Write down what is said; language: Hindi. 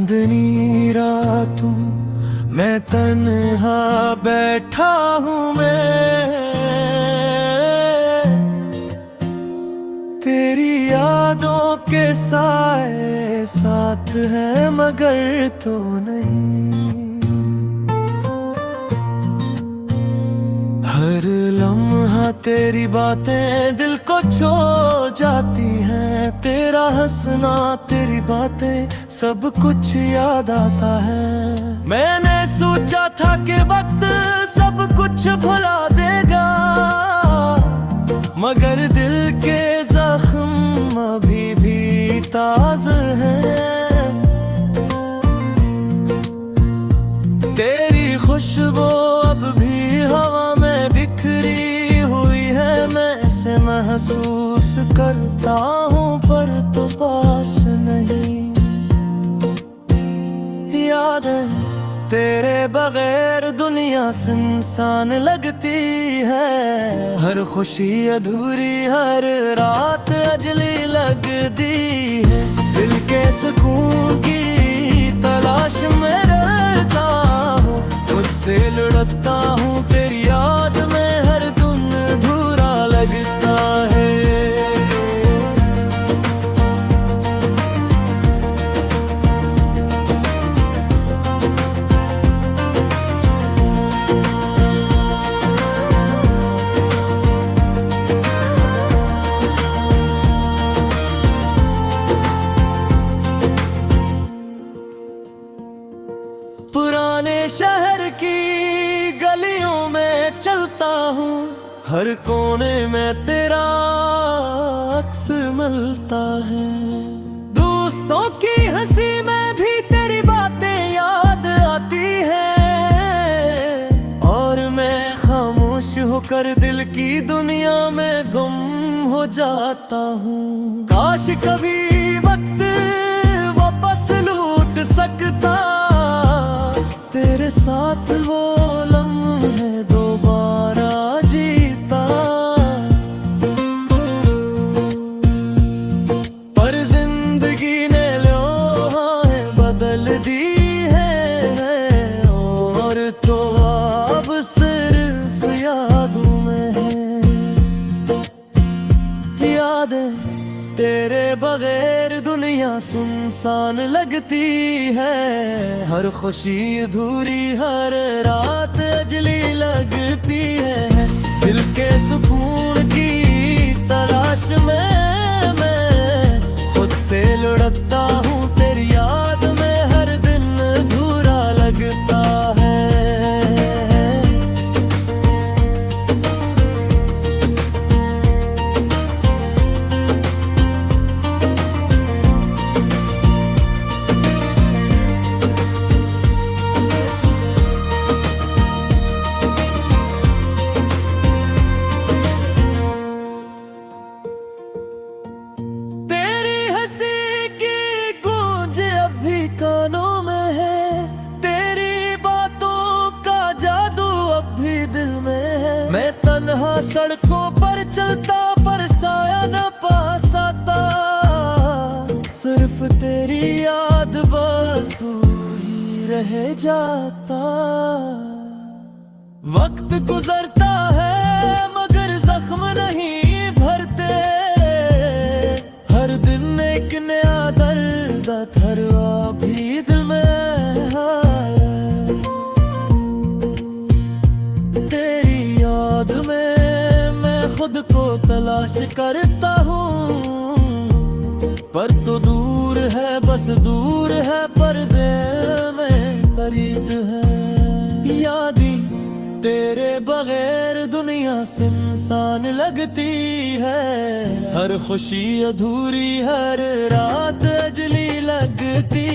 चांदनी रातों मैं तन्हा बैठा हूँ मैं, तेरी यादों के साए साथ है मगर तो नहीं। हर लम्हा तेरी बातें दिल को छू जाती हैं, तेरा हंसना तेरी बातें सब कुछ याद आता है। मैंने सोचा था कि वक्त सब कुछ भुला देगा, मगर दिल के जख्म अभी भी ताज़ा हैं। तेरी खुशबू अब भी हवा में बिखरी हुई है, मैं इसे महसूस करता हूँ पर तो पास नहीं। याद है तेरे बगैर दुनिया सुनसान लगती है, हर खुशी अधूरी हर रात अजली लगती है। दिल के सुकून की तलाश में रहता हूँ, मुझसे लड़ता हूँ तेरी याद में हर दिन अधूरा लगता है। पुराने शहर की गलियों में चलता हूँ, हर कोने में तेरा अक्स मिलता है। दोस्तों की हंसी में भी तेरी बातें याद आती है, और मैं खामोश होकर दिल की दुनिया में गुम हो जाता हूँ। काश कभी वक्त वापस लौट सकता, तेरे साथ वो लम्हे दोबारा जीता, पर जिंदगी ने लम्हें बदल दी है, और तो अब सिर्फ यादों में है। यादें तेरे बगैर दुनिया सुनसान लगती है, हर खुशी अधूरी हर रात अजली लगती है। दिल के सुकून की तलाश में मैं खुद से लड़ता हूँ, तेरी याद में हर दिन अधूरा लगता है। कानों में है तेरी बातों का जादू अब भी दिल में है। मैं तन्हा सड़कों पर चलता पर साया न पास आता, सिर्फ तेरी याद बस ही रह जाता। वक्त गुजरता है मगर जख्म नहीं भरते, हर दिन एक नया दर्द थरवा भी दिल में है। तेरी याद में मैं खुद को तलाश करता हूँ, पर तो दूर है बस दूर है पर दिल में करीब है। यादें तेरे बगैर दुनिया सुनसान लगती है, हर खुशी अधूरी हर रात अजली लगती